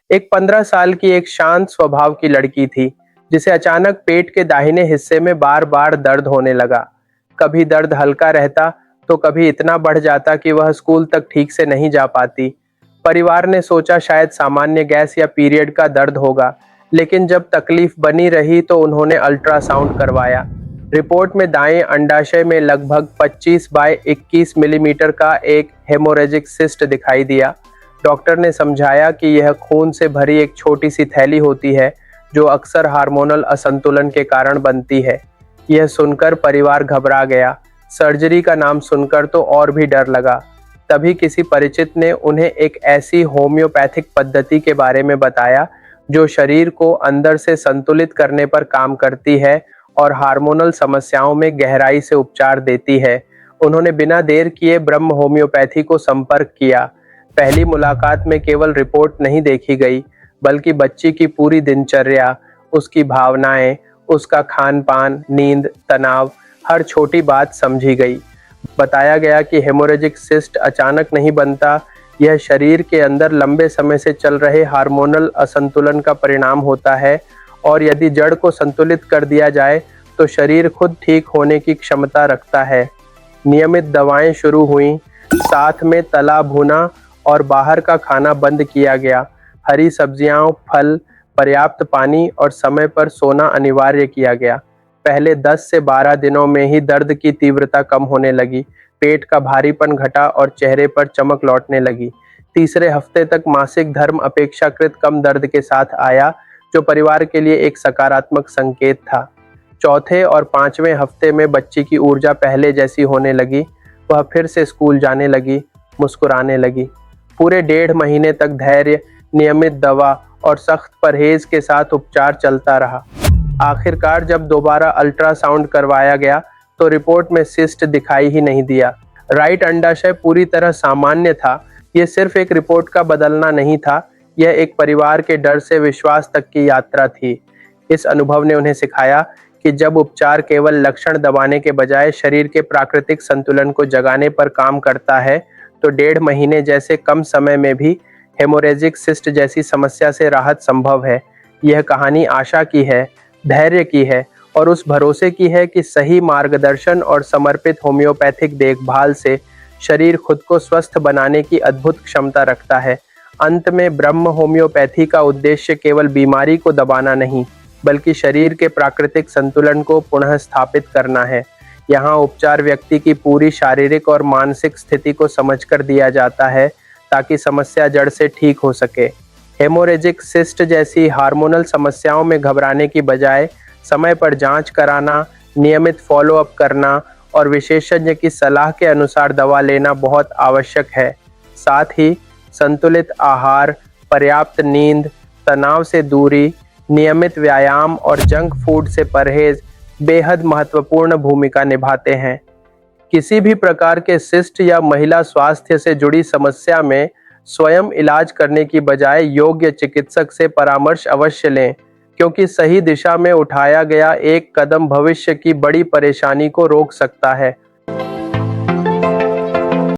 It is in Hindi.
एक 15 साल की एक शांत स्वभाव की लड़की थी, जिसे अचानक पेट के दाहिने हिस्से में बार बार दर्द होने लगा। कभी दर्द हल्का रहता तो कभी इतना बढ़ जाता कि वह स्कूल तक ठीक से नहीं जा पाती। परिवार ने सोचा शायद सामान्य गैस या पीरियड का दर्द होगा, लेकिन जब तकलीफ बनी रही तो उन्होंने अल्ट्रासाउंड करवाया। रिपोर्ट में दाएं अंडाशय में लगभग 25 बाय 21 मिलीमीटर का एक हेमोरेजिक सिस्ट दिखाई दिया। डॉक्टर ने समझाया कि यह खून से भरी एक छोटी सी थैली होती है, जो अक्सर हार्मोनल असंतुलन के कारण बनती है। यह सुनकर परिवार घबरा गया। सर्जरी का नाम सुनकर तो और भी डर लगा। तभी किसी परिचित ने उन्हें एक ऐसी होम्योपैथिक पद्धति के बारे में बताया जो शरीर को अंदर से संतुलित करने पर काम करती है और हार्मोनल समस्याओं में गहराई से उपचार देती है। उन्होंने बिना देर किए ब्रह्म होम्योपैथी को संपर्क किया। पहली मुलाकात में केवल रिपोर्ट नहीं देखी गई, बल्कि बच्ची की पूरी दिनचर्या, उसकी भावनाएं, उसका खान पान, नींद, तनाव, हर छोटी बात समझी गई। बताया गया कि हेमोरेजिक सिस्ट अचानक नहीं बनता, यह शरीर के अंदर लंबे समय से चल रहे हार्मोनल असंतुलन का परिणाम होता है, और यदि जड़ को संतुलित कर दिया जाए तो शरीर खुद ठीक होने की क्षमता रखता है। नियमित दवाएं शुरू हुईं, साथ में तला भुना और बाहर का खाना बंद किया गया। हरी सब्जियां, फल, पर्याप्त पानी और समय पर सोना अनिवार्य किया गया। पहले 10 से 12 दिनों में ही दर्द की तीव्रता कम होने लगी, पेट का भारीपन घटा और चेहरे पर चमक लौटने लगी। तीसरे हफ्ते तक मासिक धर्म अपेक्षाकृत कम दर्द के साथ आया, जो परिवार के लिए एक सकारात्मक संकेत था। चौथे और 5वें हफ्ते में बच्ची की ऊर्जा पहले जैसी होने लगी। वह फिर से स्कूल जाने लगी, मुस्कुराने लगी। पूरे 1.5 महीने तक धैर्य, नियमित दवा और सख्त परहेज के साथ उपचार चलता रहा। आखिरकार जब दोबारा अल्ट्रासाउंड करवाया गया तो रिपोर्ट में सिस्ट दिखाई ही नहीं दिया। राइट अंडाशय पूरी तरह सामान्य था। यह सिर्फ एक रिपोर्ट का बदलना नहीं था, यह एक परिवार के डर से विश्वास तक की यात्रा थी। इस अनुभव ने उन्हें सिखाया कि जब उपचार केवल लक्षण दबाने के बजाय शरीर के प्राकृतिक संतुलन को जगाने पर काम करता है, तो 1.5 महीने जैसे कम समय में भी हेमोरेजिक सिस्ट जैसी समस्या से राहत संभव है। यह कहानी आशा की है, धैर्य की है और उस भरोसे की है कि सही मार्गदर्शन और समर्पित होम्योपैथिक देखभाल से शरीर खुद को स्वस्थ बनाने की अद्भुत क्षमता रखता है। अंत में ब्रह्म होम्योपैथी का उद्देश्य केवल बीमारी को दबाना नहीं, बल्कि शरीर के प्राकृतिक संतुलन को पुनः स्थापित करना है। यहाँ उपचार व्यक्ति की पूरी शारीरिक और मानसिक स्थिति को समझकर दिया जाता है, ताकि समस्या जड़ से ठीक हो सके। हेमोरेजिक सिस्ट जैसी हार्मोनल समस्याओं में घबराने की बजाय समय पर जांच कराना, नियमित फॉलोअप करना और विशेषज्ञ की सलाह के अनुसार दवा लेना बहुत आवश्यक है। साथ ही संतुलित आहार, पर्याप्त नींद, तनाव से दूरी, नियमित व्यायाम और जंक फूड से परहेज बेहद महत्वपूर्ण भूमिका निभाते हैं। किसी भी प्रकार के सिस्ट या महिला स्वास्थ्य से जुड़ी समस्या में स्वयं इलाज करने की बजाय योग्य चिकित्सक से परामर्श अवश्य लें, क्योंकि सही दिशा में उठाया गया एक कदम भविष्य की बड़ी परेशानी को रोक सकता है।